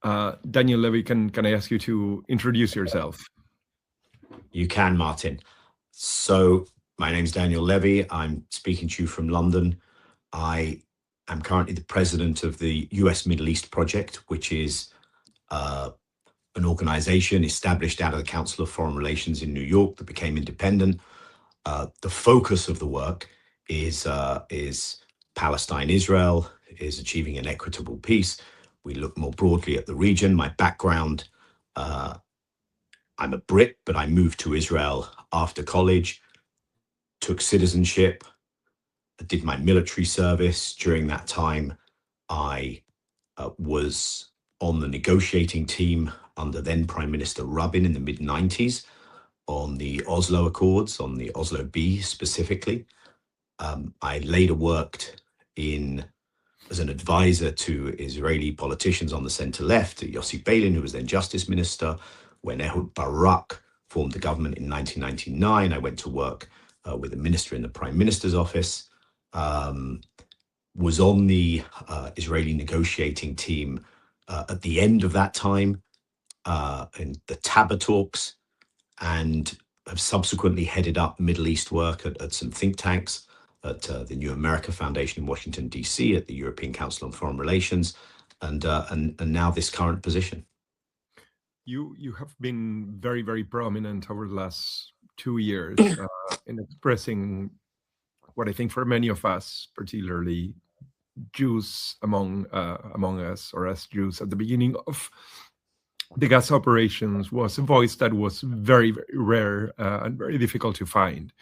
Daniel Levy, can I ask you to introduce yourself? You can, Martin. So my name's Daniel Levy. I'm speaking to you from London. I am currently the president of the US Middle East Project, which is an organization established out of the Council of Foreign Relations in New York that became independent. The focus of the work is Palestine, Israel, is achieving an equitable peace. We look more broadly at the region. My background, I'm a Brit, but I moved to Israel after college, took citizenship, did my military service. During that time, I was on the negotiating team under then Prime Minister Rabin in the mid-90s on the Oslo Accords, on the Oslo B specifically. I later worked as an advisor to Israeli politicians on the center-left, Yossi Beilin, who was then Justice Minister. When Ehud Barak formed the government in 1999, I went to work with a minister in the Prime Minister's office, was on the Israeli negotiating team at the end of that time in the Taba talks, and have subsequently headed up Middle East work at some think tanks, at the New America Foundation in Washington, D.C., at the European Council on Foreign Relations, and now this current position. You have been very, very prominent over the last 2 years in expressing what I think for many of us, particularly Jews among us, or as Jews at the beginning of the Gaza operations, was a voice that was very, very rare and very difficult to find,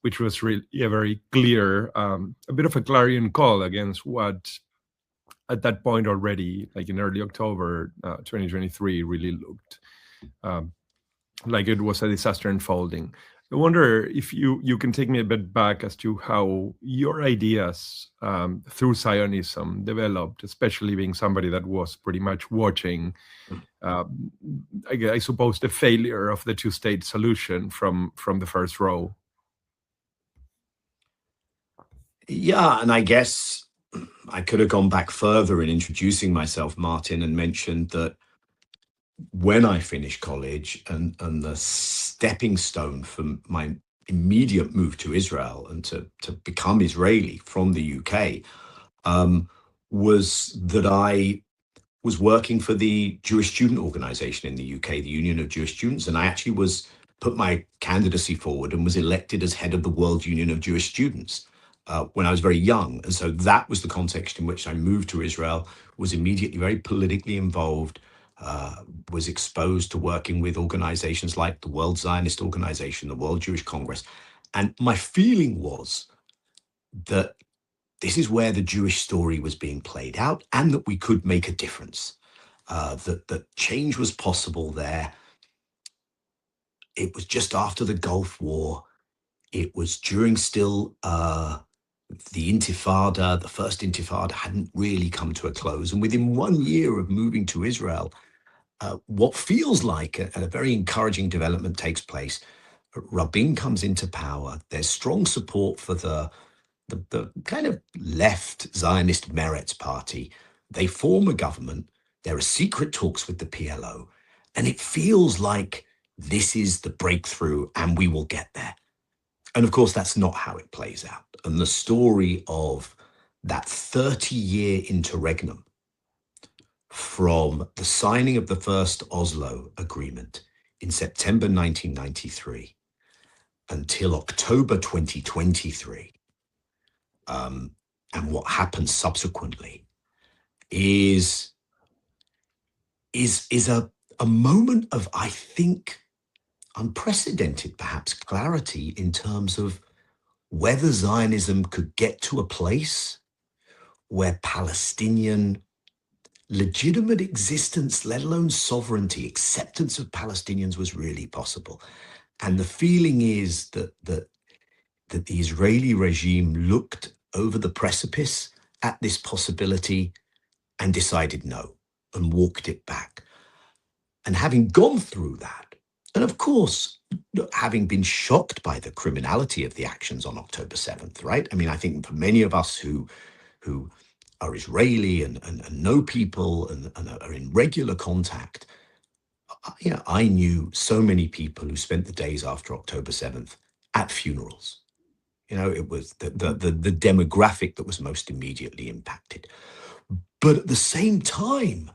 which was really a very clear, a bit of a clarion call against what at that point already, like in early October 2023, really looked like it was a disaster unfolding. I wonder if you can take me a bit back as to how your ideas through Zionism developed, especially being somebody that was pretty much watching, I suppose, the failure of the two-state solution from the first row. Yeah, and I guess I could have gone back further in introducing myself, Martin, and mentioned that when I finished college and the stepping stone for my immediate move to Israel and to become Israeli from the UK was that I was working for the Jewish student organization in the UK, the Union of Jewish Students, and I actually put my candidacy forward and was elected as head of the World Union of Jewish Students when I was very young. And so that was the context in which I moved to Israel, was immediately very politically involved, was exposed to working with organizations like the World Zionist Organization, the World Jewish Congress. And my feeling was that this is where the Jewish story was being played out, and that we could make a difference, that change was possible there. It was just after the Gulf War. It was during still the Intifada. The first Intifada hadn't really come to a close. And within 1 year of moving to Israel, what feels like a very encouraging development takes place. Rabin comes into power. There's strong support for the kind of left Zionist Meretz party. They form a government. There are secret talks with the PLO. And it feels like this is the breakthrough and we will get there. And of course, that's not how it plays out. And the story of that 30-year interregnum from the signing of the first Oslo Agreement in September 1993 until October 2023, and what happened subsequently is a moment of, I think, unprecedented, perhaps, clarity in terms of whether Zionism could get to a place where Palestinian legitimate existence, let alone sovereignty, acceptance of Palestinians was really possible. And the feeling is that the Israeli regime looked over the precipice at this possibility and decided no, and walked it back. And having gone through that, and of course, having been shocked by the criminality of the actions on October 7th, right? I mean, I think for many of us who are Israeli and know people and are in regular contact, I knew so many people who spent the days after October 7th at funerals. It was the demographic that was most immediately impacted. But at the same time,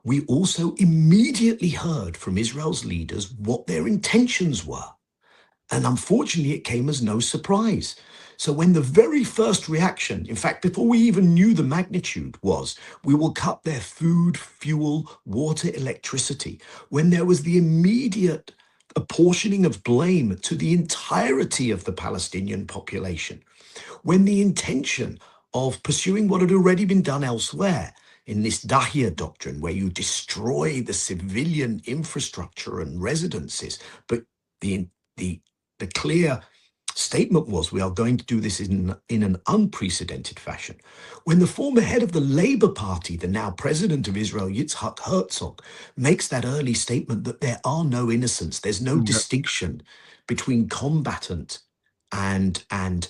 we also immediately heard from Israel's leaders what their intentions were. And unfortunately, it came as no surprise. So when the very first reaction, in fact, before we even knew the magnitude, was we will cut their food, fuel, water, electricity, when there was the immediate apportioning of blame to the entirety of the Palestinian population, when the intention of pursuing what had already been done elsewhere in this Dahia doctrine, where you destroy the civilian infrastructure and residences, but the clear statement was, we are going to do this in an unprecedented fashion. When the former head of the Labour Party, the now president of Israel, Yitzhak Herzog, makes that early statement that there are no innocents, there's no distinction between combatant and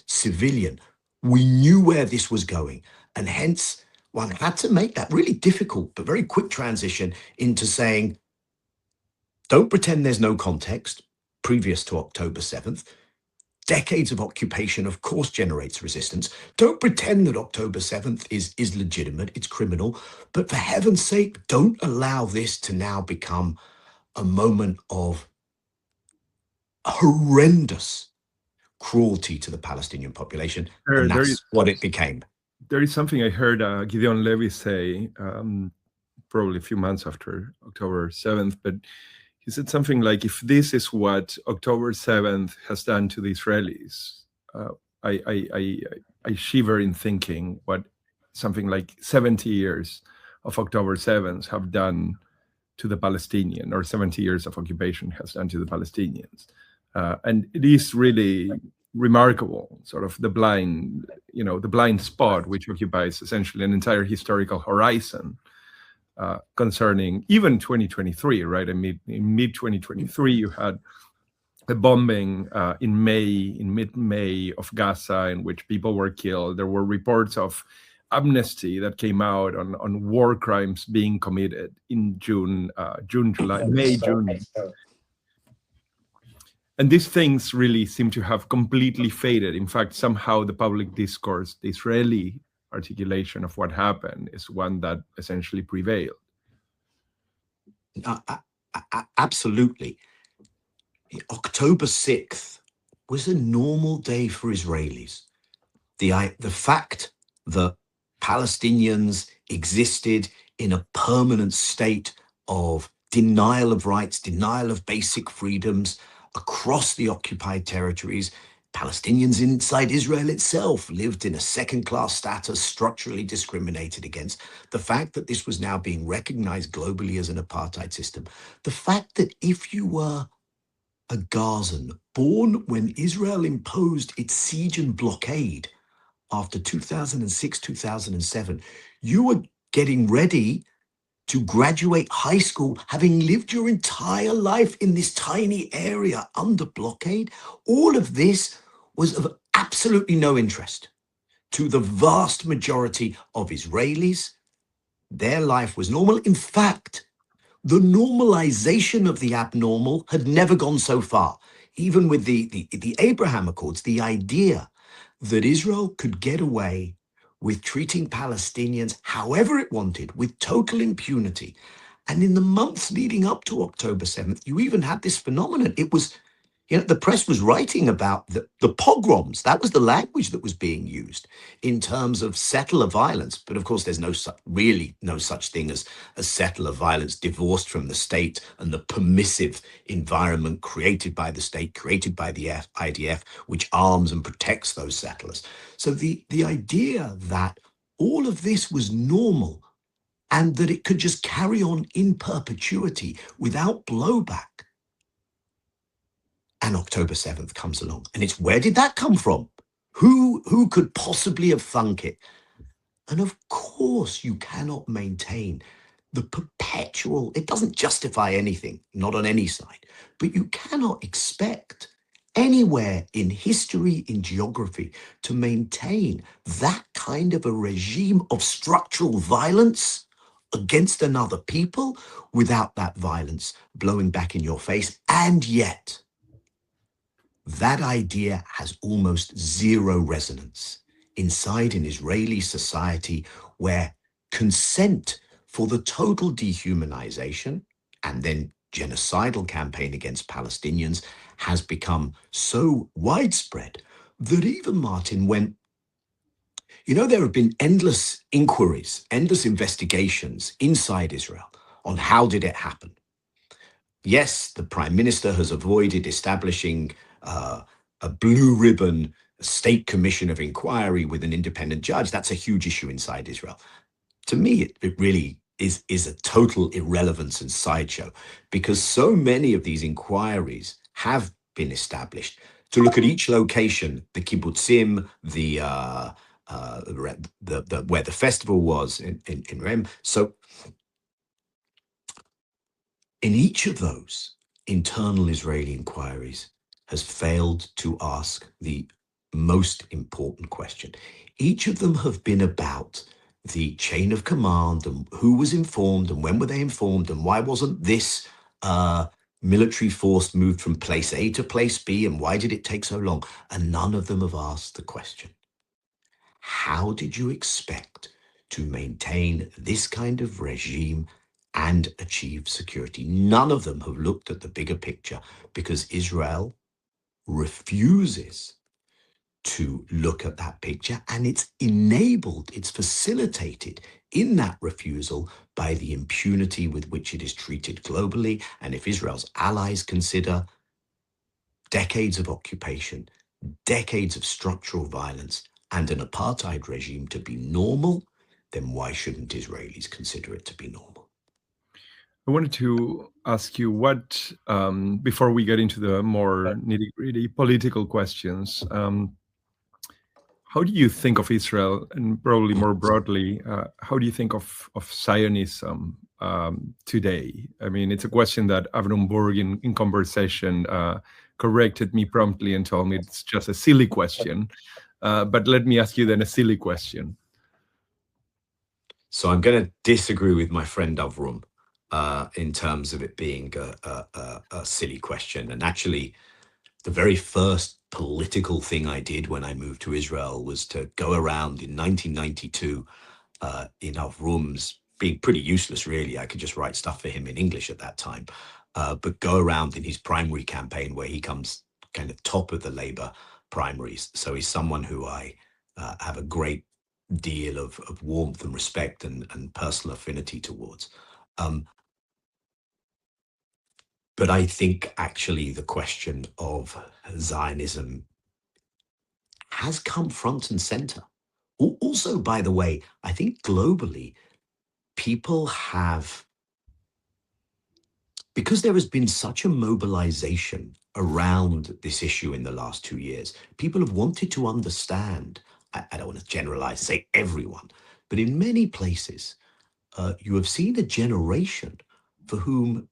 civilian, we knew where this was going. And hence, one had to make that really difficult but very quick transition into saying, don't pretend there's no context previous to October 7th. Decades of occupation, of course, generates resistance. Don't pretend that October 7th is legitimate, it's criminal. But for heaven's sake, don't allow this to now become a moment of horrendous cruelty to the Palestinian population. And that's what it became. There is something I heard Gideon Levy say probably a few months after October 7th, but he said something like, if this is what October 7th has done to the Israelis, I shiver in thinking what something like 70 years of October 7th have done to the Palestinian, or 70 years of occupation has done to the Palestinians. And it is really remarkable, sort of the blind spot which occupies essentially an entire historical horizon concerning even 2023, right? In mid-2023, you had a bombing in mid-May of Gaza, in which people were killed. There were reports of amnesty that came out on war crimes being committed in May, June. And these things really seem to have completely faded. In fact, somehow the public discourse, the Israeli articulation of what happened, is one that essentially prevailed. Absolutely. October 6th was a normal day for Israelis. The fact that Palestinians existed in a permanent state of denial of rights, denial of basic freedoms across the occupied territories. Palestinians inside Israel itself lived in a second-class status, structurally discriminated against. The fact that this was now being recognized globally as an apartheid system. The fact that if you were a Gazan born when Israel imposed its siege and blockade after 2006, 2007, you were getting ready to graduate high school, having lived your entire life in this tiny area under blockade. All of this was of absolutely no interest to the vast majority of Israelis. Their life was normal. In fact, the normalization of the abnormal had never gone so far. Even with the Abraham Accords, the idea that Israel could get away with treating Palestinians however it wanted, with total impunity. And in the months leading up to October 7th, you even had this phenomenon. It was, the press was writing about the pogroms. That was the language that was being used in terms of settler violence. But of course, there's really no such thing as settler violence divorced from the state and the permissive environment created by the state, created by the IDF, which arms and protects those settlers. So the idea that all of this was normal and that it could just carry on in perpetuity without blowback. And October 7th comes along. And it's, where did that come from? Who could possibly have thunk it? And of course, you cannot maintain the perpetual, it doesn't justify anything, not on any side, but you cannot expect anywhere in history, in geography, to maintain that kind of a regime of structural violence against another people without that violence blowing back in your face. And yet, that idea has almost zero resonance inside an Israeli society where consent for the total dehumanization and then genocidal campaign against Palestinians has become so widespread that even Martin, when, there have been endless inquiries, endless investigations inside Israel on how did it happen. Yes, the prime minister has avoided establishing a blue ribbon state commission of inquiry with an independent judge. That's a huge issue inside Israel. To me, it really is a total irrelevance and sideshow, because so many of these inquiries have been established to look at each location, the kibbutzim, where the festival was in Rem. So in each of those, internal Israeli inquiries has failed to ask the most important question. Each of them have been about the chain of command and who was informed and when were they informed and why wasn't this military force moved from place A to place B and why did it take so long? And none of them have asked the question, how did you expect to maintain this kind of regime and achieve security? None of them have looked at the bigger picture, because Israel refuses to look at that picture, and it's enabled, it's facilitated in that refusal by the impunity with which it is treated globally. And if Israel's allies consider decades of occupation, decades of structural violence, and an apartheid regime to be normal, then why shouldn't Israelis consider it to be normal? I wanted to ask you what, before we get into the more nitty-gritty political questions, how do you think of Israel, and probably more broadly, how do you think of Zionism today? I mean, it's a question that Avram Burg in conversation corrected me promptly and told me it's just a silly question. But let me ask you then a silly question. So I'm going to disagree with my friend Avram in terms of it being a silly question. And actually, the very first political thing I did when I moved to Israel was to go around in 1992 in Avrum's, being pretty useless, really. I could just write stuff for him in English at that time, but go around in his primary campaign where he comes kind of top of the Labour primaries. So he's someone who I have a great deal of warmth and respect and personal affinity towards. But I think actually the question of Zionism has come front and center. Also, by the way, I think globally, people have, because there has been such a mobilization around this issue in the last 2 years, people have wanted to understand. I don't want to generalize, say everyone, but in many places, you have seen a generation for whom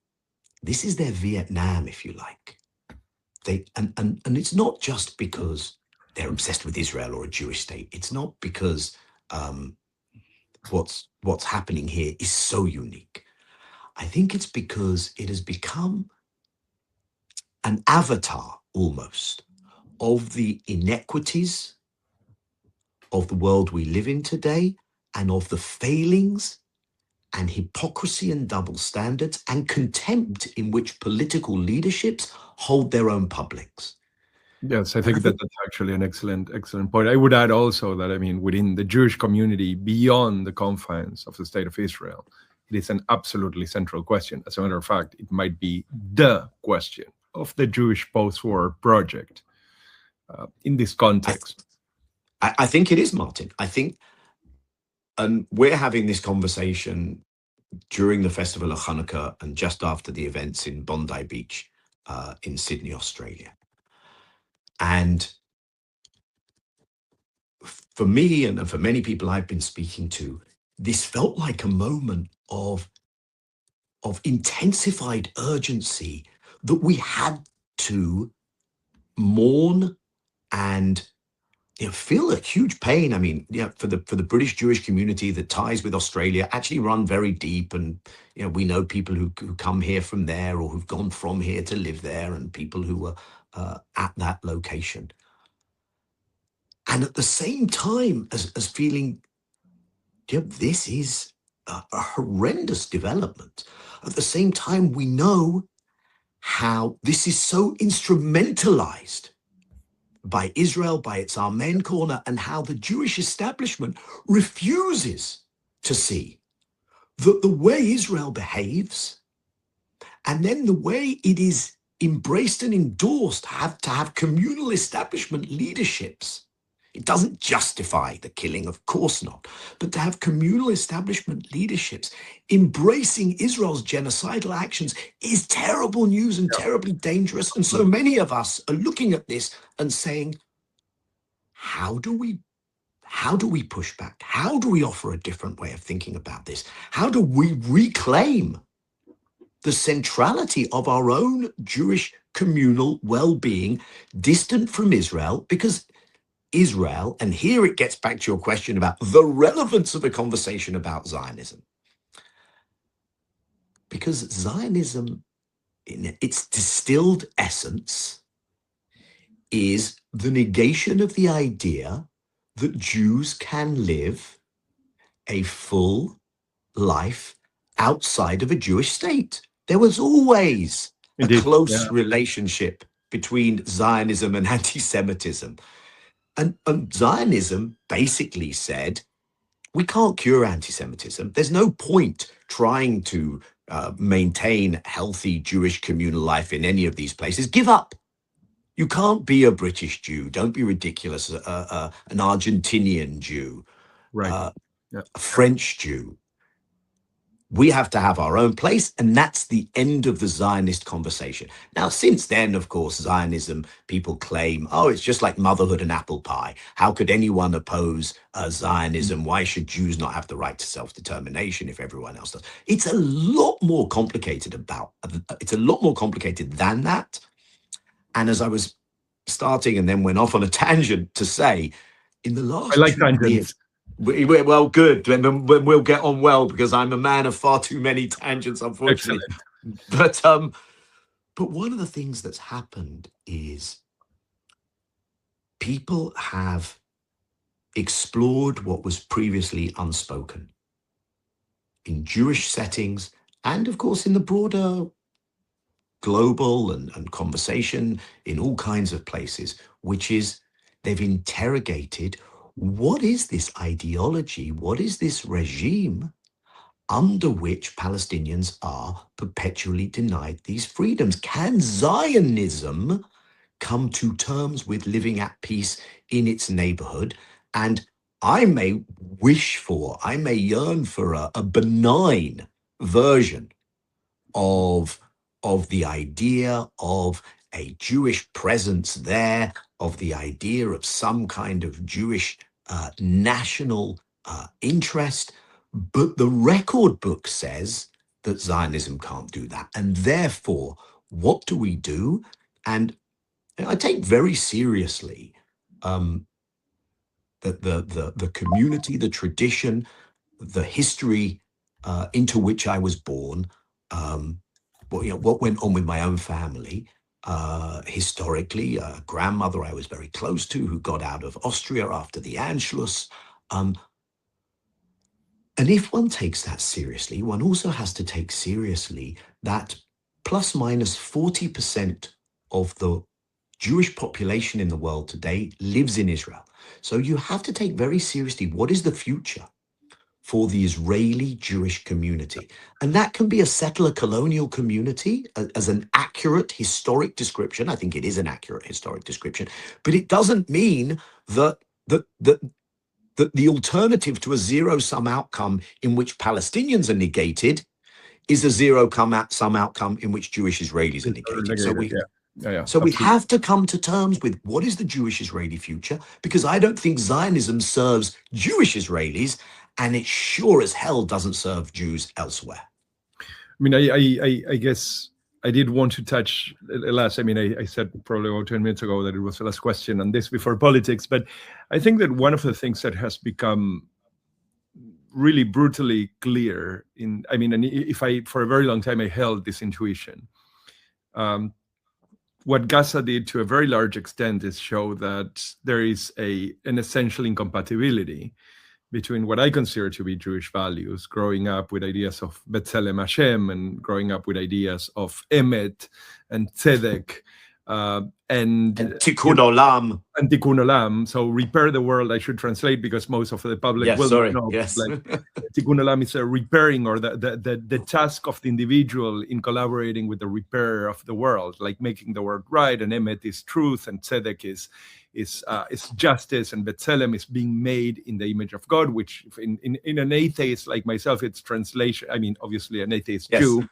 this is their Vietnam, if you like. And it's not just because they're obsessed with Israel or a Jewish state. It's not because what's happening here is so unique. I think it's because it has become an avatar almost of the inequities of the world we live in today, and of the failings and hypocrisy and double standards and contempt in which political leaderships hold their own publics. Yes, I think that's actually an excellent point. I would add also that, I mean, within the Jewish community, beyond the confines of the state of Israel, it is an absolutely central question. As a matter of fact, it might be the question of the Jewish post-war project in this context. I think it is, Martin. I think, and we're having this conversation during the festival of Hanukkah and just after the events in Bondi Beach in Sydney, Australia. And for me and for many people I've been speaking to, this felt like a moment of intensified urgency that we had to mourn and feel a huge pain. I mean, for the British Jewish community, the ties with Australia actually run very deep, and we know people who come here from there or who've gone from here to live there, and people who were at that location. And at the same time as feeling, this is a horrendous development. At the same time, we know how this is so instrumentalized by Israel, by its Amen corner, and how the Jewish establishment refuses to see that the way Israel behaves, and then the way it is embraced and endorsed to have communal establishment leaderships. It doesn't justify the killing, of course not, but to have communal establishment leaderships embracing Israel's genocidal actions is terrible news and terribly dangerous. And so many of us are looking at this and saying, how do we push back? How do we offer a different way of thinking about this? How do we reclaim the centrality of our own Jewish communal well-being distant from Israel? Because Israel, and here it gets back to your question about the relevance of a conversation about Zionism. Because Zionism, in its distilled essence, is the negation of the idea that Jews can live a full life outside of a Jewish state. There was always a close relationship between Zionism and anti-Semitism. And Zionism basically said, we can't cure anti-Semitism. There's no point trying to maintain healthy Jewish communal life in any of these places. Give up. You can't be a British Jew. Don't be ridiculous. An Argentinian Jew, right. A French Jew. We have to have our own place, and that's the end of the Zionist conversation. Now, since then, of course, Zionism, people claim, oh, it's just like motherhood and apple pie. How could anyone oppose Zionism? Why should Jews not have the right to self-determination if everyone else does? It's a lot more complicated than that. And as I was starting and then went off on a tangent to say, in the last 2 years, well, good. Then we'll get on well, because I'm a man of far too many tangents, unfortunately. Excellent. But one of the things that's happened is people have explored what was previously unspoken in Jewish settings, and of course in the broader global and conversation in all kinds of places, which is they've interrogated, what is this ideology? What is this regime under which Palestinians are perpetually denied these freedoms? Can Zionism come to terms with living at peace in its neighborhood? And I may yearn for a benign version of the idea of a Jewish presence there, of the idea of some kind of Jewish national interest. But the record book says that Zionism can't do that. And therefore, what do we do? And I take very seriously the community, the tradition, the history into which I was born, what went on with my own family. Historically, a grandmother I was very close to who got out of Austria after the Anschluss. And if one takes that seriously, one also has to take seriously that plus minus 40% of the Jewish population in the world today lives in Israel. So you have to take very seriously, what is the future for the Israeli Jewish community? And that can be a settler colonial community as an accurate historic description. I think it is an accurate historic description, but it doesn't mean that the alternative to a zero-sum outcome in which Palestinians are negated is a zero-sum outcome in which Jewish Israelis are negated. So we have to come to terms with what is the Jewish-Israeli future, because I don't think Zionism serves Jewish Israelis, and it sure as hell doesn't serve Jews elsewhere. I mean, I guess I did want to touch last. I mean, I said probably about 10 minutes ago that it was the last question on this before politics, but I think that one of the things that has become really brutally clear and if I, for a very long time, I held this intuition. What Gaza did to a very large extent is show that there is an essential incompatibility between what I consider to be Jewish values, growing up with ideas of B'Tselem Hashem and growing up with ideas of Emet and Tzedek and Tikkun Olam. And Tikkun Olam. So repair the world, I should translate because most of the public will not know. Yes. Like, Tikkun Olam is a repairing, or the task of the individual in collaborating with the repair of the world, like making the world right. And Emet is truth, and Tzedek is justice, and B'Tselem is being made in the image of God, which in an atheist like myself, it's translation. I mean, obviously an atheist Jew.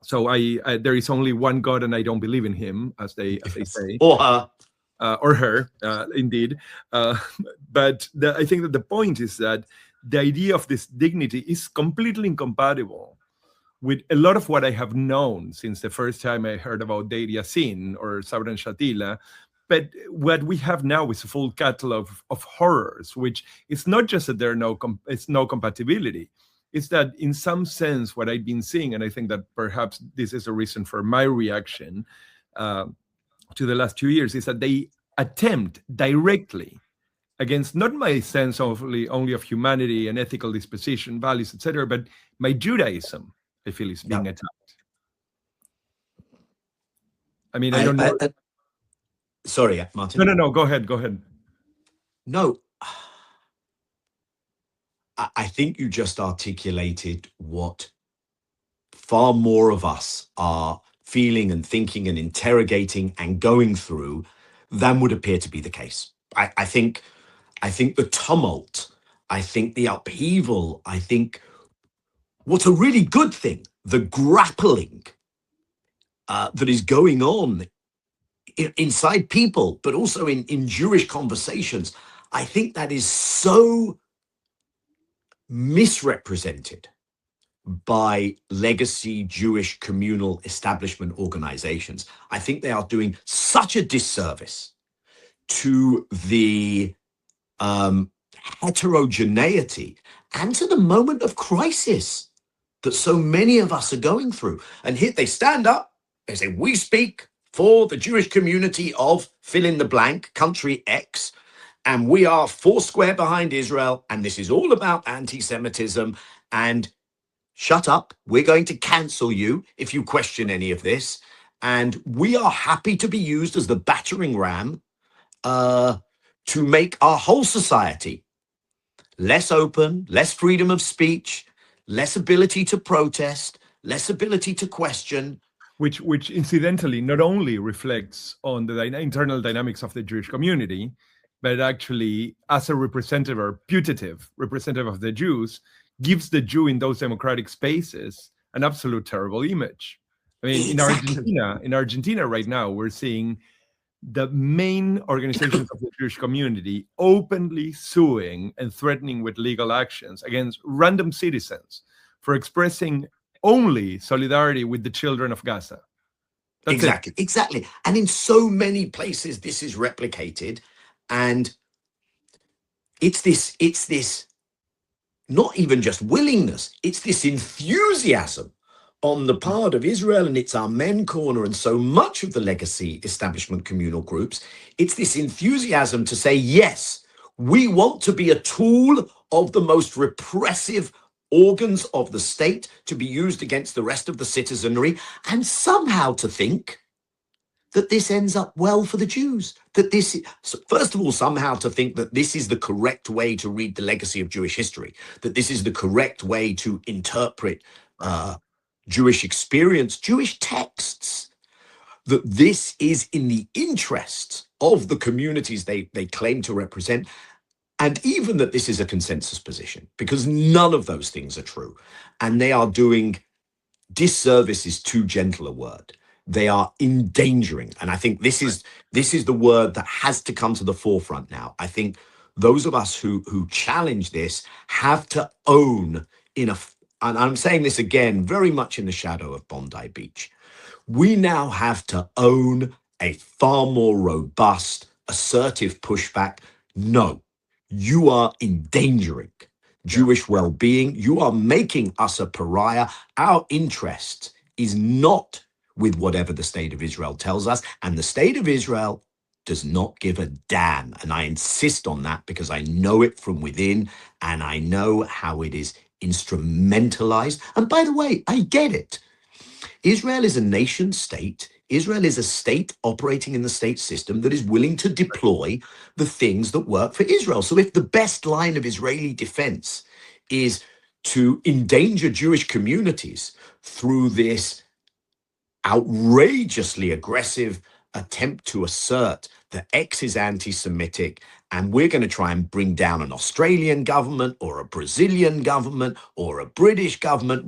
So there is only one God, and I don't believe in him, as they say. Or her, indeed. But I think that the point is that the idea of this dignity is completely incompatible with a lot of what I have known since the first time I heard about Deir Yassin or Sabra and Shatila. But what we have now is a full catalog of horrors, which is not just that there is no compatibility. It's that in some sense, what I've been seeing, and I think that perhaps this is a reason for my reaction to the last 2 years, is that they attempt directly against not my sense only of humanity and ethical disposition, values, etc., but my Judaism, I feel, is being attacked. I mean, I don't know. Sorry, Martin. No, go ahead. No, I think you just articulated what far more of us are feeling and thinking and interrogating and going through than would appear to be the case. I think the tumult, I think the upheaval, I think what's a really good thing, the grappling that is going on inside people, but also in Jewish conversations, I think that is so misrepresented by legacy Jewish communal establishment organizations. I think they are doing such a disservice to the heterogeneity and to the moment of crisis that so many of us are going through. And here they stand up, they say, we speak for the Jewish community of fill in the blank, country X, and we are foursquare behind Israel, and this is all about anti-Semitism, and shut up, we're going to cancel you if you question any of this, and we are happy to be used as the battering ram to make our whole society less open, less freedom of speech, less ability to protest, less ability to question. Which incidentally not only reflects on the internal dynamics of the Jewish community, but actually, as a representative or putative representative of the Jews, gives the Jew in those democratic spaces an absolute terrible image. I mean, Exactly. in Argentina right now, we're seeing the main organizations of the Jewish community openly suing and threatening with legal actions against random citizens for expressing only solidarity with the children of Gaza. That's Exactly. And in so many places, this is replicated. And it's this not even just willingness, it's this enthusiasm on the part of Israel and its Amen Corner and so much of the legacy establishment communal groups. It's this enthusiasm to say, yes, we want to be a tool of the most repressive organs of the state to be used against the rest of the citizenry, and somehow to think that this ends up well for the Jews. That this, first of all, somehow to think that this is the correct way to read the legacy of Jewish history, that this is the correct way to interpret Jewish experience, Jewish texts, that this is in the interests of the communities they claim to represent, and even that this is a consensus position, because none of those things are true. And they are doing, disservice is too gentle a word. They are endangering. And I think this is the word that has to come to the forefront now. I think those of us who challenge this have to own in and I'm saying this again, very much in the shadow of Bondi Beach, we now have to own a far more robust, assertive pushback. No, you are endangering Jewish well-being. You are making us a pariah. Our interest is not with whatever the state of Israel tells us, and the state of Israel does not give a damn. And I insist on that because I know it from within, and I know how it is instrumentalized. And by the way, I get it. Israel is a nation state. Israel is a state operating in the state system that is willing to deploy the things that work for Israel. So if the best line of Israeli defense is to endanger Jewish communities through this outrageously aggressive attempt to assert that X is anti-Semitic, and we're going to try and bring down an Australian government or a Brazilian government or a British government,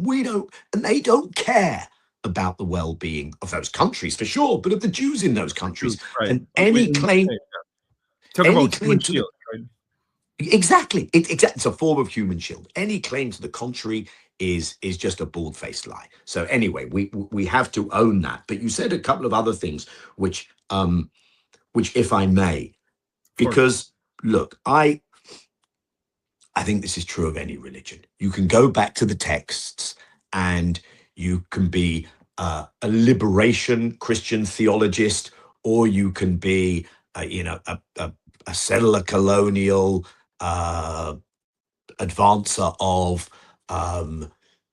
and they don't care about the well-being of those countries for sure, but of the Jews in those countries. Right. And any claim, Talk any about claim human to shield, right? Exactly. It's a form of human shield. Any claim to the contrary is just a bald-faced lie. So anyway, we have to own that. But you said a couple of other things, which if I may, because look, I think this is true of any religion. You can go back to the texts, and you can be a liberation Christian theologist, or you can be a settler colonial advancer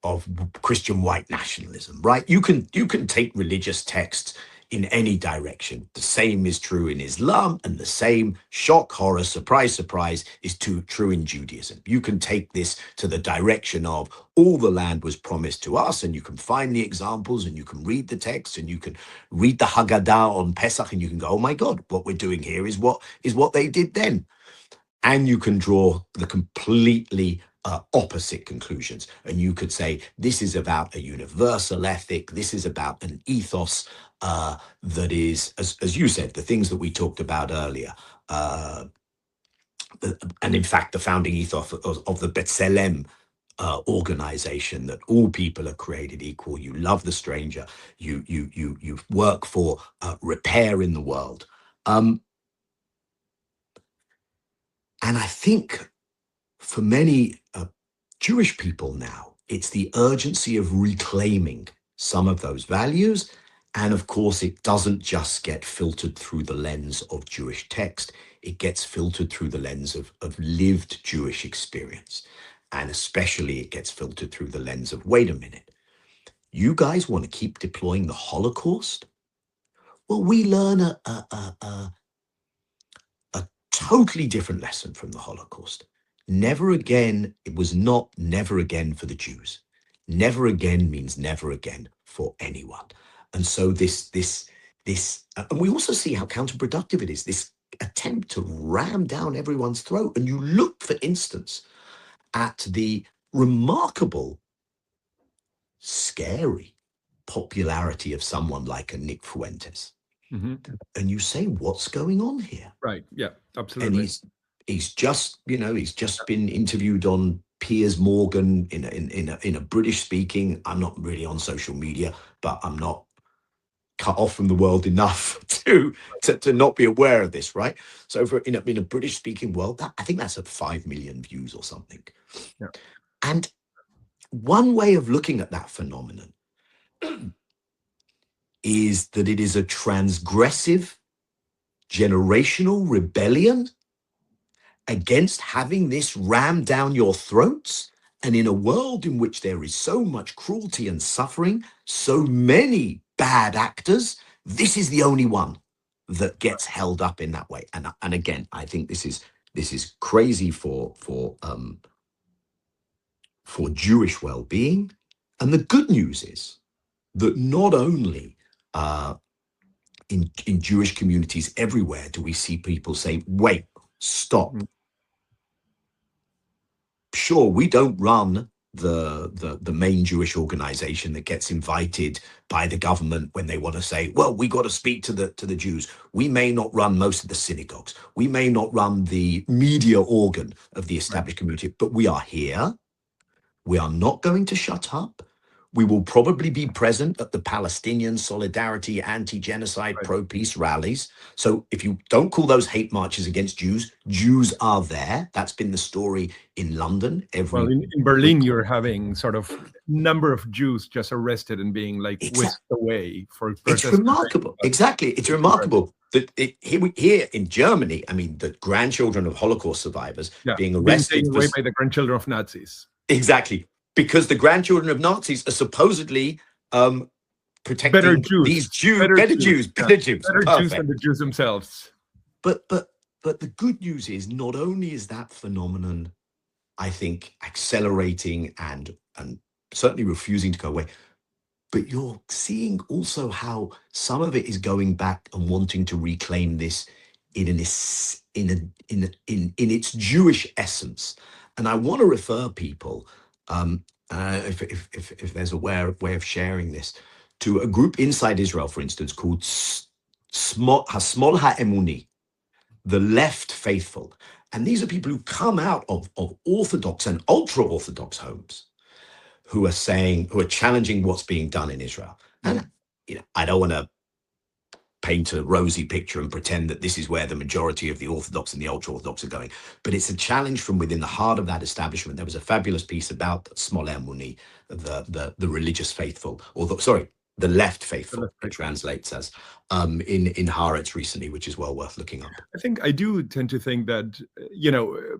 of Christian white nationalism, right? You can take religious texts in any direction. The same is true in Islam, and the same, shock, horror, surprise, surprise, is true in Judaism. You can take this to the direction of all the land was promised to us, and you can find the examples, and you can read the text, and you can read the Haggadah on Pesach, and you can go, oh my God, what we're doing here is what they did then. And you can draw the completely opposite conclusions. And you could say, this is about a universal ethic. This is about an ethos that is, as you said, the things that we talked about earlier. And in fact, the founding ethos of the B'Tselem organization, that all people are created equal. You love the stranger. You work for repair in the world. And I think for many Jewish people now, it's the urgency of reclaiming some of those values. And of course, it doesn't just get filtered through the lens of Jewish text. It gets filtered through the lens of lived Jewish experience. And especially it gets filtered through the lens of, wait a minute, you guys want to keep deploying the Holocaust? Well, we learn a totally different lesson from the Holocaust. Never again. It was not never again for the Jews. Never again means never again for anyone. And so this, and we also see how counterproductive it is, this attempt to ram down everyone's throat. And you look, for instance, at the remarkable, scary popularity of someone like a Nick Fuentes. Mm-hmm. And you say, what's going on here? Right. Yeah, absolutely. And he's just been interviewed on Piers Morgan in a British speaking. I'm not really on social media, but I'm not cut off from the world enough to not be aware of this, right? So in a British speaking world, I think that's at 5 million views or something. Yeah. And one way of looking at that phenomenon is that it is a transgressive generational rebellion against having this rammed down your throats. And in a world in which there is so much cruelty and suffering, so many bad actors, this is the only one that gets held up in that way. And again, I think this is crazy for Jewish well-being. And the good news is that not only in Jewish communities everywhere do we see people say, wait, stop. Sure, we don't run the main Jewish organization that gets invited by the government when they want to say, well, we got to speak to the Jews. We may not run most of the synagogues. We may not run the media organ of the established community, but we are here. We are not going to shut up. We will probably be present at the Palestinian solidarity, anti-genocide, Right. pro-peace rallies. So if you don't call those hate marches against Jews, Jews are there. That's been the story in London every Well, in week. Berlin, you're having sort of number of Jews just arrested and being like whisked away for It's protesting. remarkable. Exactly. It's remarkable that here in Germany, I mean, the grandchildren of Holocaust survivors being being arrested taken for away by the grandchildren of Nazis. exactly, because the grandchildren of Nazis are supposedly protecting Better Jews, these Jews, better better Jews, Jews, better Jews. better Jews than Perfect. the Jews themselves. But the good news is not only is that phenomenon, I think, accelerating and certainly refusing to go away, but you're seeing also how some of it is going back and wanting to reclaim this in its Jewish essence. And I want to refer people, if there's a way of sharing this, to a group inside Israel, for instance, called Hasmol Ha'emuni, the left faithful. And these are people who come out of Orthodox and ultra-Orthodox homes, who are challenging what's being done in Israel. And I don't want to paint a rosy picture and pretend that this is where the majority of the Orthodox and the ultra-Orthodox are going, but it's a challenge from within the heart of that establishment. There was a fabulous piece about Smoleh Muni, the religious faithful, the left faithful, it translates as, in Haaretz recently, which is well worth looking up. I do tend to think that,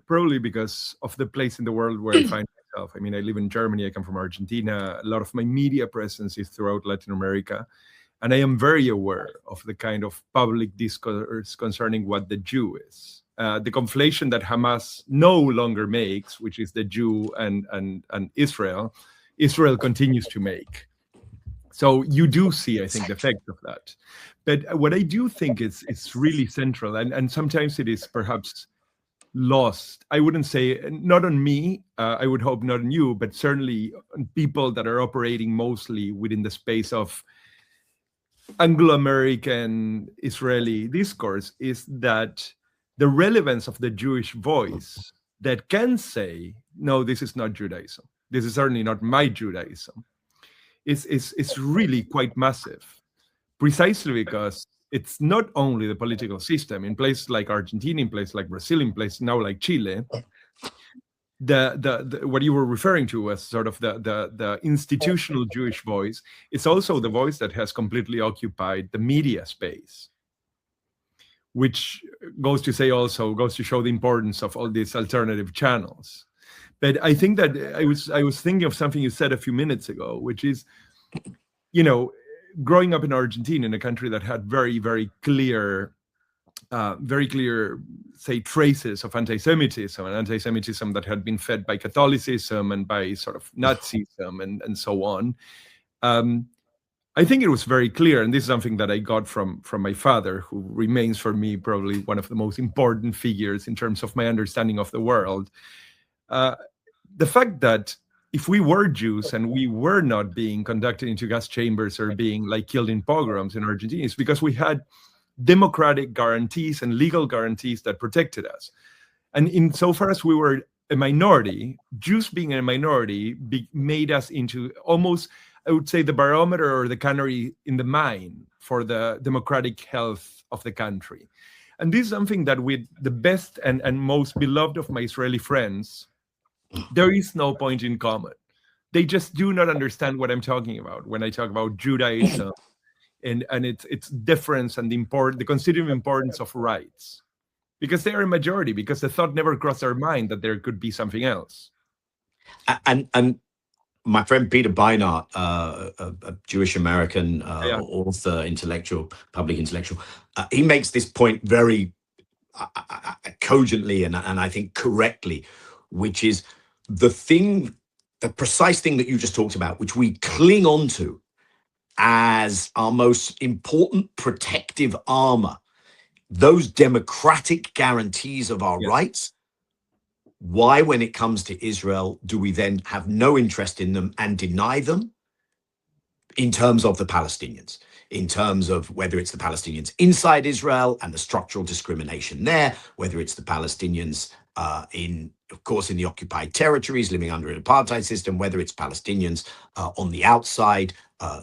probably because of the place in the world where I find myself. I mean, I live in Germany, I come from Argentina. A lot of my media presence is throughout Latin America. And I am very aware of the kind of public discourse concerning what the Jew is. The conflation that Hamas no longer makes, which is the Jew and Israel continues to make. So you do see, I think, the effect of that. But what I do think is really central, and sometimes it is perhaps lost. I wouldn't say, not on me, I would hope not on you, but certainly on people that are operating mostly within the space of Anglo-American Israeli discourse, is that the relevance of the Jewish voice that can say, no, this is not Judaism. This is certainly not my Judaism. Is really quite massive, precisely because it's not only the political system in places like Argentina, in places like Brazil, in places now like Chile. The what you were referring to as sort of the institutional Jewish voice is also the voice that has completely occupied the media space, which goes to show the importance of all these alternative channels. But I think that I was thinking of something you said a few minutes ago, which is, growing up in Argentina, in a country that had very, very clear, say, traces of anti-Semitism, and anti-Semitism that had been fed by Catholicism and by sort of Nazism and so on. I think it was very clear, and this is something that I got from my father, who remains for me probably one of the most important figures in terms of my understanding of the world. The fact that if we were Jews and we were not being conducted into gas chambers or being like killed in pogroms in Argentina, it's because we had democratic guarantees and legal guarantees that protected us. And insofar as we were a minority, Jews being a minority made us into almost, I would say, the barometer or the canary in the mine for the democratic health of the country. And this is something that with the best and most beloved of my Israeli friends, there is no point in common. They just do not understand what I'm talking about when I talk about Judaism and its difference and the constitutive importance of rights. Because they are a majority, because the thought never crossed their mind that there could be something else. And my friend Peter Beinart, a Jewish American author, public intellectual, he makes this point very cogently and I think correctly, which is the precise thing that you just talked about, which we cling on to as our most important protective armor, those democratic guarantees of our rights. Why, when it comes to Israel, do we then have no interest in them and deny them in terms of the Palestinians, in terms of whether it's the Palestinians inside Israel and the structural discrimination there, whether it's the Palestinians of course, in the occupied territories, living under an apartheid system, whether it's Palestinians on the outside,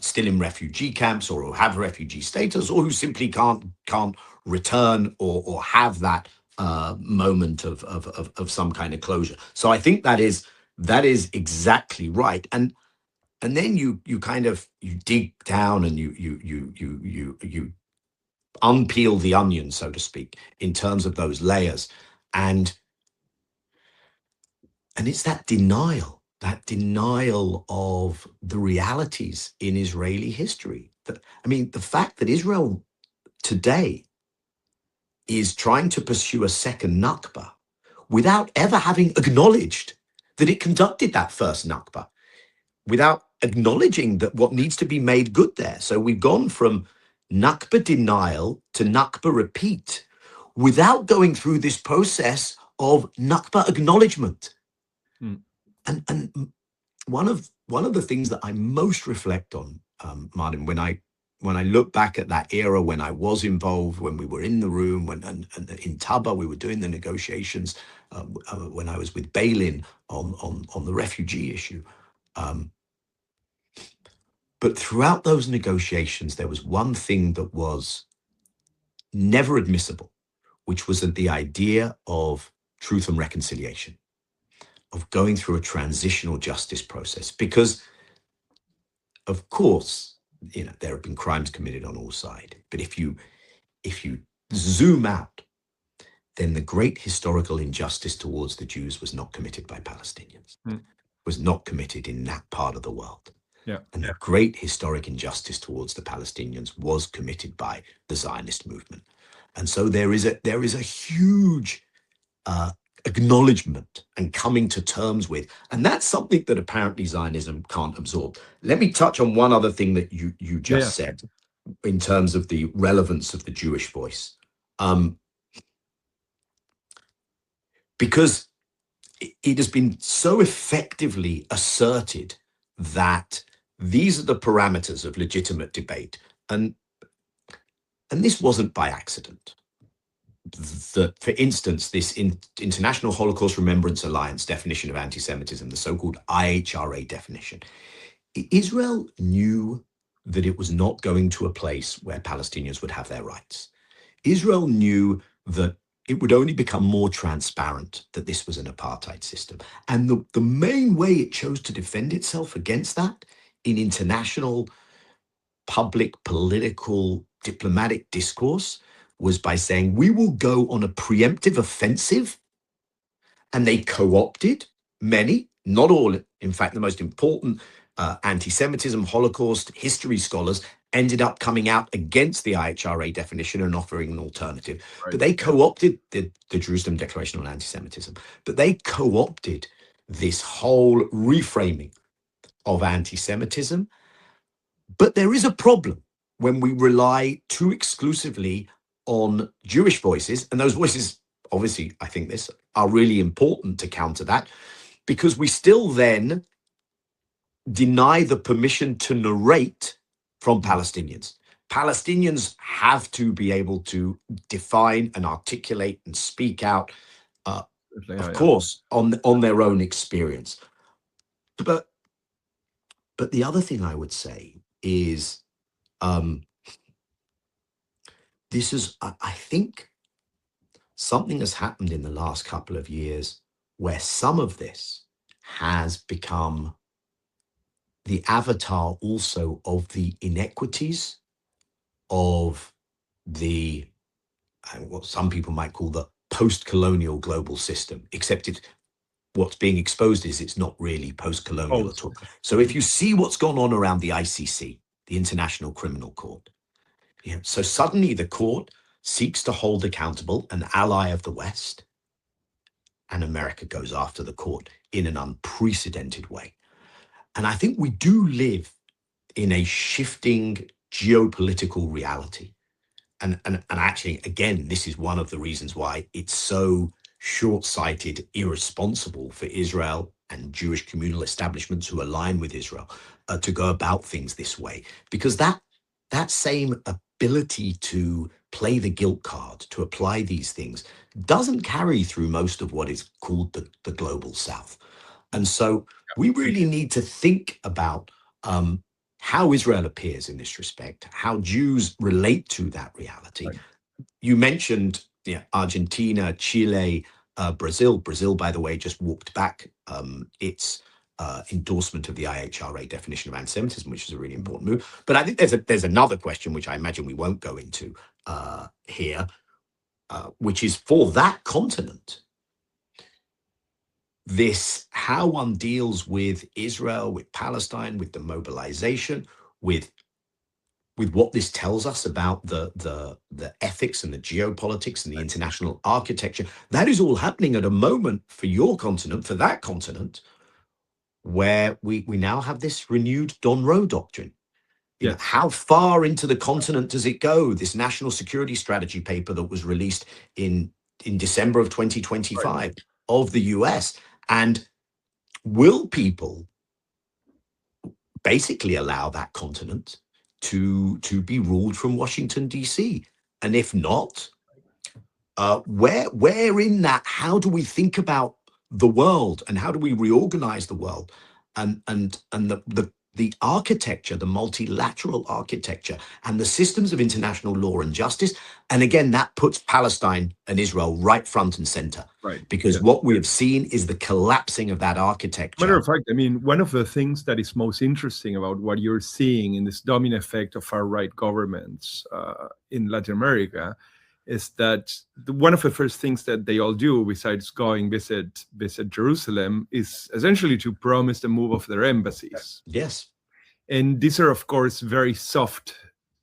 still in refugee camps, or who have refugee status, or who simply can't return or have that moment of some kind of closure. So I think that is exactly right. And then you dig down and you unpeel the onion, so to speak, in terms of those layers. And it's that denial of the realities in Israeli history. The fact that Israel today is trying to pursue a second Nakba without ever having acknowledged that it conducted that first Nakba, without acknowledging that what needs to be made good there. So we've gone from Nakba denial to Nakba repeat without going through this process of Nakba acknowledgement. And one of the things that I most reflect on, Martin, when I look back at that era, when I was involved, when we were in the room, and in Taba, we were doing the negotiations, when I was with Balin on the refugee issue. But throughout those negotiations, there was one thing that was never admissible, which was that the idea of truth and reconciliation, of going through a transitional justice process. Because, of course, there have been crimes committed on all sides. But if you zoom out, then the great historical injustice towards the Jews was not committed by Palestinians, was not committed in that part of the world. Yeah. And the great historic injustice towards the Palestinians was committed by the Zionist movement. And so there is a huge acknowledgement and coming to terms with, and that's something that apparently Zionism can't absorb. Let me touch on one other thing that you just said in terms of the relevance of the Jewish voice. Because it has been so effectively asserted that these are the parameters of legitimate debate. And this wasn't by accident. That, for instance, this International Holocaust Remembrance Alliance definition of anti-Semitism, the so-called IHRA definition, Israel knew that it was not going to a place where Palestinians would have their rights. Israel knew that it would only become more transparent that this was an apartheid system. And the main way it chose to defend itself against that in international, public, political, diplomatic discourse was by saying, we will go on a preemptive offensive. And they co-opted many, not all, in fact, the most important anti-Semitism, Holocaust, history scholars ended up coming out against the IHRA definition and offering an alternative. Right. But they co-opted the Jerusalem Declaration on Anti-Semitism. But they co-opted this whole reframing of anti-Semitism. But there is a problem when we rely too exclusively on Jewish voices, and those voices, obviously, I think this, are really important to counter that, because we still then deny the permission to narrate from Palestinians. Palestinians have to be able to define and articulate and speak out, of course, on their own experience. But the other thing I would say is, this is, I think, something has happened in the last couple of years where some of this has become the avatar also of the inequities of the, what some people might call the post-colonial global system, except what's being exposed is it's not really post-colonial at all. So if you see what's gone on around the ICC, the International Criminal Court, so suddenly the court seeks to hold accountable an ally of the West, and America goes after the court in an unprecedented way. And I think we do live in a shifting geopolitical reality. And actually, again, this is one of the reasons why it's so short-sighted, irresponsible for Israel and Jewish communal establishments who align with Israel to go about things this way. Because that same ability to play the guilt card, to apply these things, doesn't carry through most of what is called the global South. And so we really need to think about how Israel appears in this respect, how Jews relate to that reality. Right. You mentioned Argentina, Chile, Brazil. Brazil, by the way, just walked back its endorsement of the IHRA definition of anti-Semitism, which is a really important move. But I think there's another question, which I imagine we won't go into here, which is for that continent, how one deals with Israel, with Palestine, with the mobilization, with what this tells us about the ethics and the geopolitics and the international architecture. That is all happening at a moment for your continent, for that continent, where we now have this renewed Don Roe doctrine. You know, how far into the continent does it go? This national security strategy paper that was released in December of 2025 of the US. And will people basically allow that continent to be ruled from Washington, D.C.? And if not, where in that, how do we think about the world, and how do we reorganize the world, and the architecture, the multilateral architecture, and the systems of international law and justice? And again, that puts Palestine and Israel right front and center, because what we have seen is the collapsing of that architecture. Matter of fact, I mean, one of the things that is most interesting about what you're seeing in this domino effect of far-right governments in Latin America is that one of the first things that they all do, besides going visit Jerusalem, is essentially to promise the move of their embassies. Yes. And these are, of course, very soft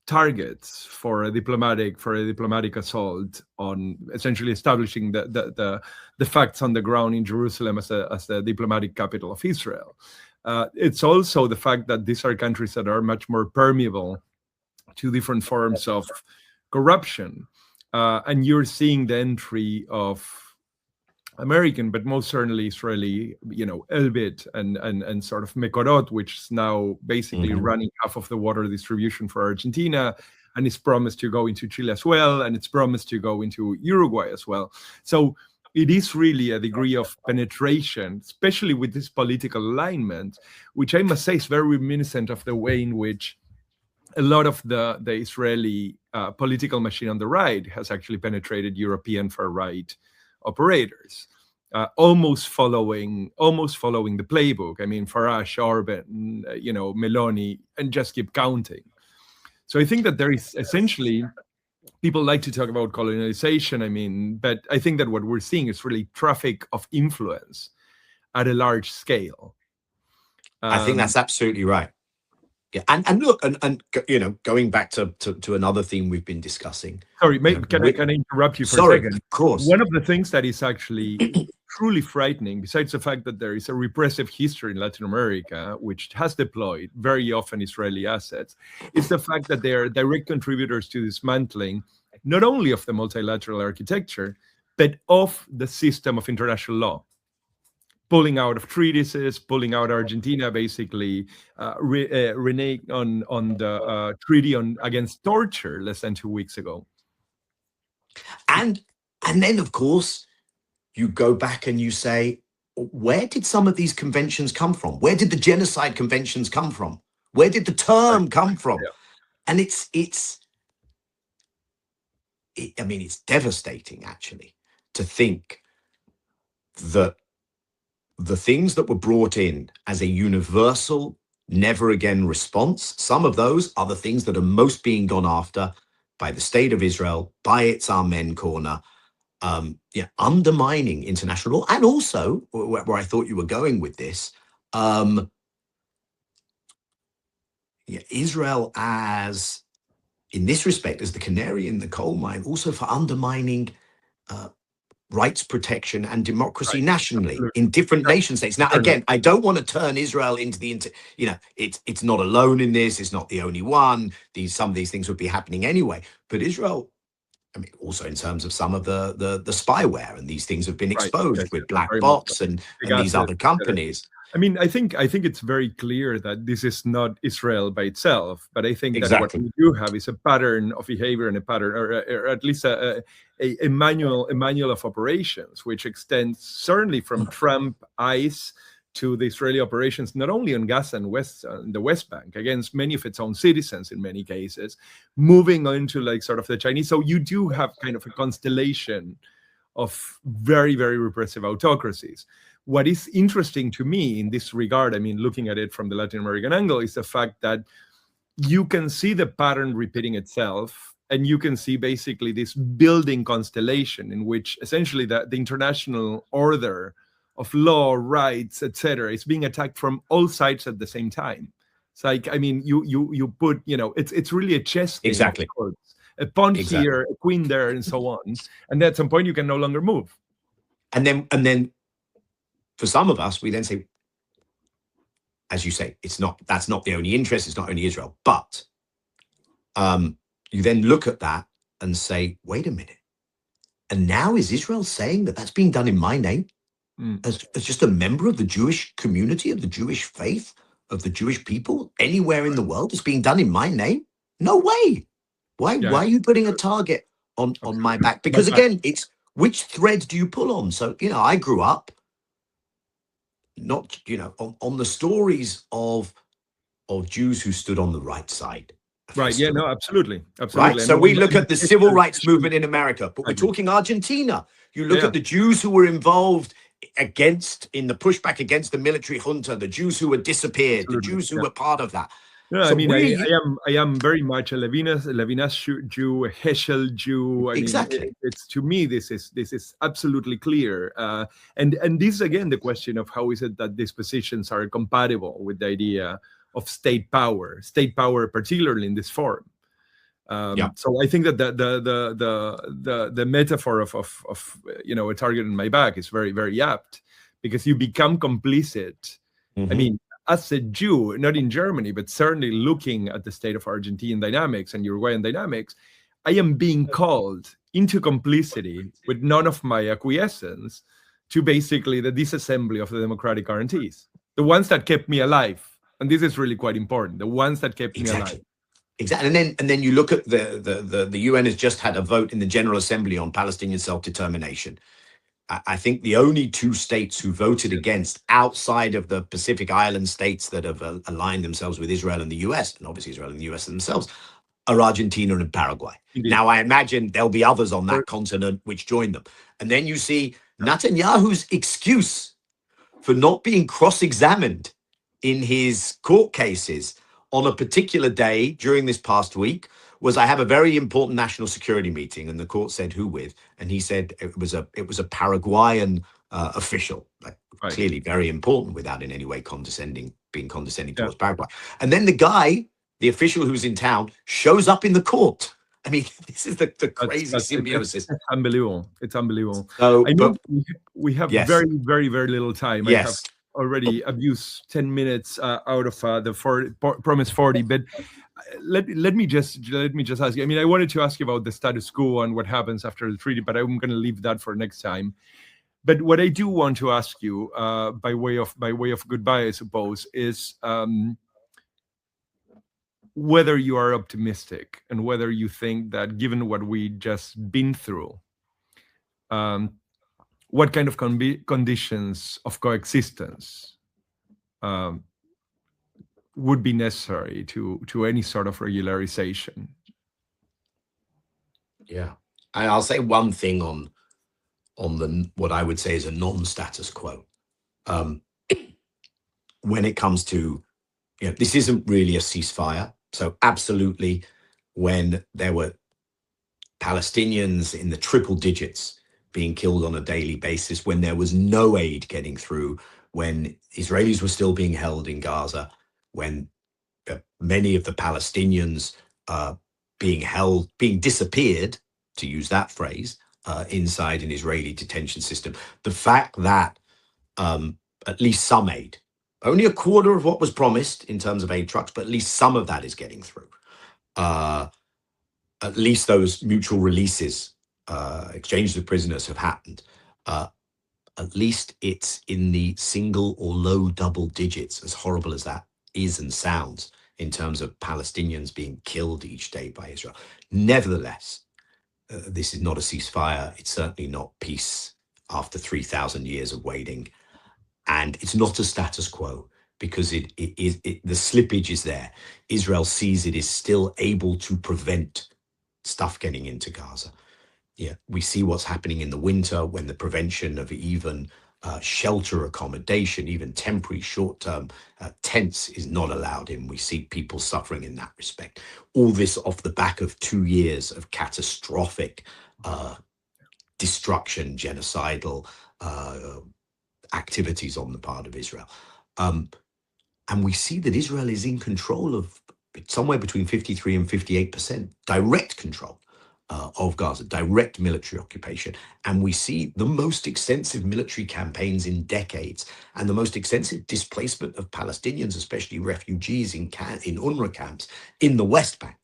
targets for a diplomatic assault on essentially establishing the facts on the ground in Jerusalem as the diplomatic capital of Israel. It's also the fact that these are countries that are much more permeable to different forms of corruption. And you're seeing the entry of American, but most certainly Israeli, Elbit and sort of Mekorot, which is now basically running half of the water distribution for Argentina, and it's promised to go into Chile as well, and it's promised to go into Uruguay as well. So it is really a degree of penetration, especially with this political alignment, which I must say is very reminiscent of the way in which a lot of the Israeli political machine on the right has actually penetrated European far-right operators, almost following the playbook. I mean, Farage, Orban, Meloni, and just keep counting. So I think that there is essentially, people like to talk about colonialization, but I think that what we're seeing is really traffic of influence at a large scale. I think that's absolutely right. Yeah, and look, and going back to another theme we've been discussing. Sorry, can I interrupt you for a second? Of course. One of the things that is actually truly frightening, besides the fact that there is a repressive history in Latin America, which has deployed very often Israeli assets, is the fact that they are direct contributors to dismantling not only of the multilateral architecture, but of the system of international law. Pulling out of treatises, pulling out Argentina, basically reneging on the treaty against torture less than 2 weeks ago. And then, of course, you go back and you say, where did some of these conventions come from? Where did the genocide conventions come from? Where did the term come from? Yeah. And it's devastating, actually, to think that the things that were brought in as a universal, never again response, some of those are the things that are most being gone after by the state of Israel, by its Amen corner, undermining international law. And also, where I thought you were going with this, Israel as, in this respect, as the canary in the coal mine, also for undermining rights protection and democracy nationally in different nation states. Now, again, I don't want to turn Israel into it's not alone in this. It's not the only one. Some of these things would be happening anyway. But Israel, also in terms of some of the spyware, and these things have been exposed with black bots and these other companies. I mean, I think it's very clear that this is not Israel by itself, but I think that what Exactly. we do have is a pattern of behavior and a pattern, or at least a manual of operations, which extends certainly from Trump ICE to the Israeli operations, not only on Gaza and the West Bank, against many of its own citizens in many cases, moving on to like sort of the Chinese. So you do have kind of a constellation of very, very repressive autocracies. What is interesting to me in this regard, I mean, looking at it from the Latin American angle, is the fact that you can see the pattern repeating itself, and you can see basically this building constellation in which essentially the international order of law, rights, etc., is being attacked from all sides at the same time. It's like, I mean, you put, it's really a chess game. Exactly. A pawn here, a queen there, and so on. And at some point, you can no longer move. And then, for some of us, we then say, as you say, that's not the only interest. It's not only Israel, but you then look at that and say, wait a minute. And now is Israel saying that that's being done in my name, as just a member of the Jewish community, of the Jewish faith, of the Jewish people anywhere in the world? It's being done in my name? No way. Why are you putting a target on my back? Because again, it's which thread do you pull on? So, I grew up not, on the stories of Jews who stood on the right side. Right. Yeah, no, absolutely. Right. So we look at the civil rights movement in America, but we're talking Argentina. You look at the Jews who were involved in the pushback against the military junta, the Jews who were disappeared, the Jews who were part of that. No, so I mean, I am very much a Levinas Jew, a Heschel Jew. I mean, it's to me this is absolutely clear. And this is again the question of how is it that these positions are compatible with the idea of state power, particularly in this form. So I think that the metaphor of a target on my back is very, very apt, because you become complicit. I mean, as a Jew, not in Germany, but certainly looking at the state of Argentine dynamics and Uruguayan dynamics, I am being called into complicity with none of my acquiescence to basically the disassembly of the democratic guarantees, the ones that kept me alive. And this is really quite important, the ones that kept me alive. Exactly. And then you look at the UN has just had a vote in the General Assembly on Palestinian self-determination. I think the only two states who voted against, outside of the Pacific Island states that have aligned themselves with Israel and the US, and obviously Israel and the US themselves, are Argentina and Paraguay. Indeed. Now, I imagine there'll be others on that continent which join them. And then you see Netanyahu's excuse for not being cross-examined in his court cases on a particular day during this past week was, I have a very important national security meeting, and the court said, who with? And he said it was a Paraguayan official, clearly very important, without in any way being condescending towards Paraguay. And then the official who's in town, shows up in the court. I mean, this is the crazy symbiosis. It's unbelievable. It's unbelievable. So, I know we have very, very, very little time. Yes. I have already abused 10 minutes out of the promised 40, but let me just ask you. I mean, I wanted to ask you about the status quo and what happens after the treaty, but I'm going to leave that for next time. But what I do want to ask you, by way of goodbye, I suppose, is whether you are optimistic and whether you think that, given what we just been through, what kind of conditions of coexistence would be necessary to any sort of regularization? Yeah, and I'll say one thing on what I would say is a non-status quo. When it comes to, this isn't really a ceasefire. So absolutely, when there were Palestinians in the triple digits being killed on a daily basis, when there was no aid getting through, when Israelis were still being held in Gaza, when many of the Palestinians being disappeared, to use that phrase, inside an Israeli detention system. The fact that at least some aid, only a quarter of what was promised in terms of aid trucks, but at least some of that is getting through. At least those mutual releases, exchanges of prisoners have happened. at least it's in the single or low double digits, as horrible as that is and sounds, in terms of Palestinians being killed each day by Israel. Nevertheless, this is not a ceasefire. It's certainly not peace after 3,000 years of waiting. And it's not a status quo, because the slippage is there. Israel sees it is still able to prevent stuff getting into Gaza. Yeah, we see what's happening in the winter when the prevention of even shelter accommodation, even temporary short-term tents is not allowed in. We see people suffering in that respect. All this off the back of 2 years of catastrophic destruction, genocidal activities on the part of Israel. And we see that Israel is in control of somewhere between 53 and 58%, direct control of Gaza, direct military occupation. And we see the most extensive military campaigns in decades and the most extensive displacement of Palestinians, especially refugees in UNRWA camps in the West Bank.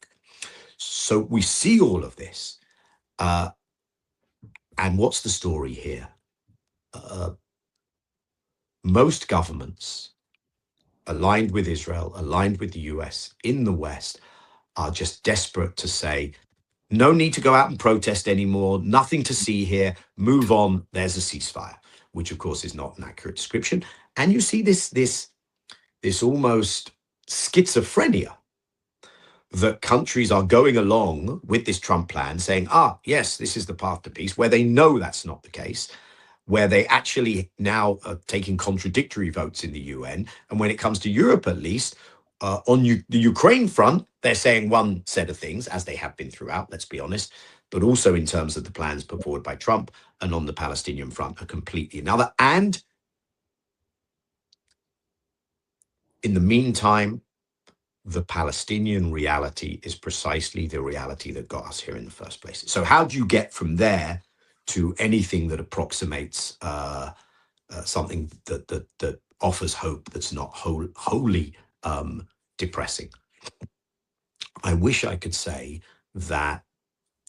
So we see all of this. And what's the story here? Most governments aligned with Israel, aligned with the US in the West, are just desperate to say, no need to go out and protest anymore, nothing to see here, move on, there's a ceasefire, which of course is not an accurate description. And you see this almost schizophrenia that countries are going along with this Trump plan saying, yes, this is the path to peace, where they know that's not the case, where they actually now are taking contradictory votes in the UN. And when it comes to Europe, at least, on the Ukraine front, they're saying one set of things, as they have been throughout, let's be honest, but also in terms of the plans put forward by Trump, and on the Palestinian front, are completely another. And in the meantime, the Palestinian reality is precisely the reality that got us here in the first place. So how do you get from there to anything that approximates something that offers hope, that's not wholly depressing? I wish I could say that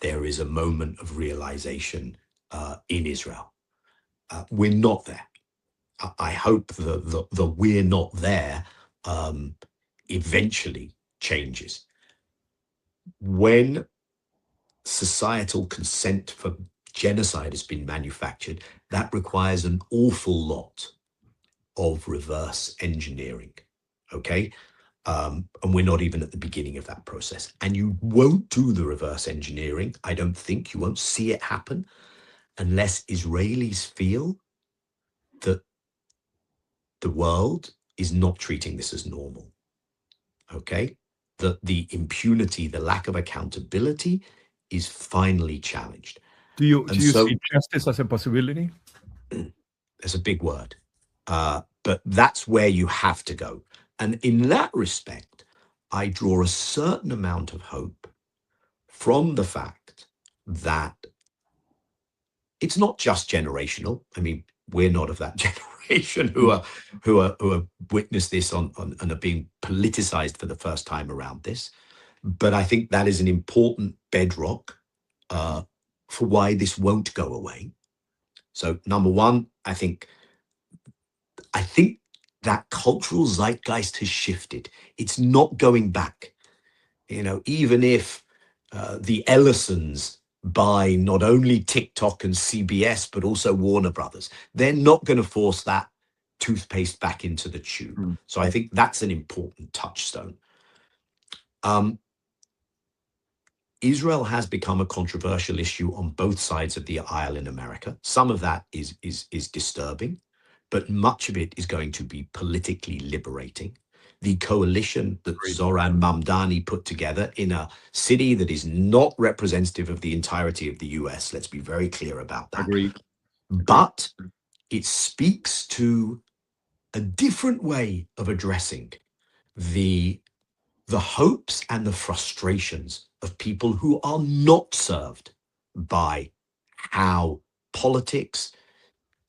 there is a moment of realization in Israel. We're not there. I hope that the we're not there eventually changes. When societal consent for genocide has been manufactured, that requires an awful lot of reverse engineering, okay? And we're not even at the beginning of that process. And you won't do the reverse engineering, I don't think, you won't see it happen unless Israelis feel that the world is not treating this as normal, okay? That the impunity, the lack of accountability is finally challenged. Do you see justice as a possibility? It's a big word, but that's where you have to go. And in that respect, I draw a certain amount of hope from the fact that it's not just generational. I mean, we're not of that generation who are witness this and are being politicized for the first time around this. But I think that is an important bedrock for why this won't go away. So number one, I think that cultural zeitgeist has shifted. It's not going back. You know, even if the Ellisons buy not only TikTok and CBS, but also Warner Brothers, they're not going to force that toothpaste back into the tube. So I think that's an important touchstone. Israel has become a controversial issue on both sides of the aisle in America. Some of that is disturbing, but much of it is going to be politically liberating. The coalition that Zoran Mamdani put together in a city that is not representative of the entirety of the US, let's be very clear about that. Agreed. But it speaks to a different way of addressing the hopes and the frustrations of people who are not served by how politics,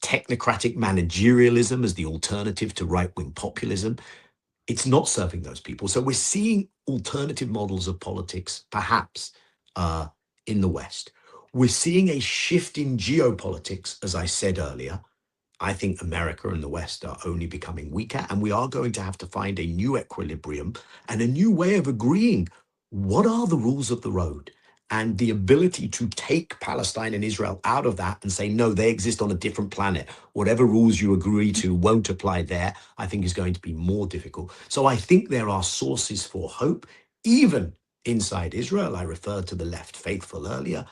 technocratic managerialism as the alternative to right-wing populism, it's not serving those people. So we're seeing alternative models of politics, perhaps, in the West. We're seeing a shift in geopolitics, as I said earlier, I think America and the West are only becoming weaker, and we are going to have to find a new equilibrium and a new way of agreeing what are the rules of the road, and the ability to take Palestine and Israel out of that and say, no, they exist on a different planet. Whatever rules you agree to won't apply there, I think is going to be more difficult. So I think there are sources for hope, even inside Israel. I referred to the left faithful earlier,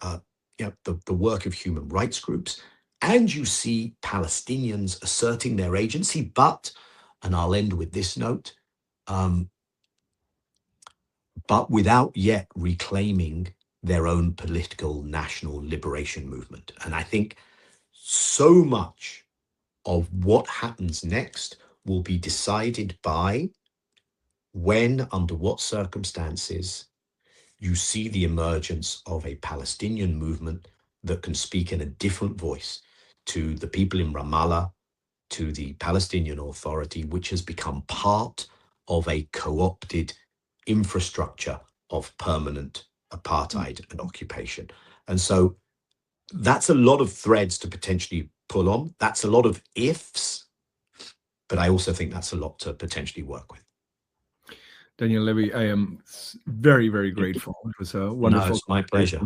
the work of human rights groups. And you see Palestinians asserting their agency, but, and I'll end with this note, but without yet reclaiming their own political national liberation movement. And I think so much of what happens next will be decided by when, under what circumstances, you see the emergence of a Palestinian movement that can speak in a different voice to the people in Ramallah, to the Palestinian Authority, which has become part of a co-opted infrastructure of permanent apartheid and occupation. And so that's a lot of threads to potentially pull on. That's a lot of ifs, but I also think that's a lot to potentially work with. Daniel Levy, I am very, very grateful. It was a wonderful. No, it's my pleasure.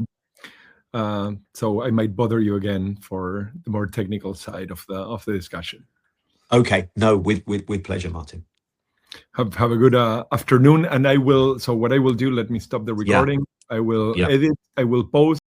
So I might bother you again for the more technical side of the discussion. Okay, no, with pleasure, Martin. Have a good afternoon, and I will. So what I will do? Let me stop the recording. I will edit. I will post.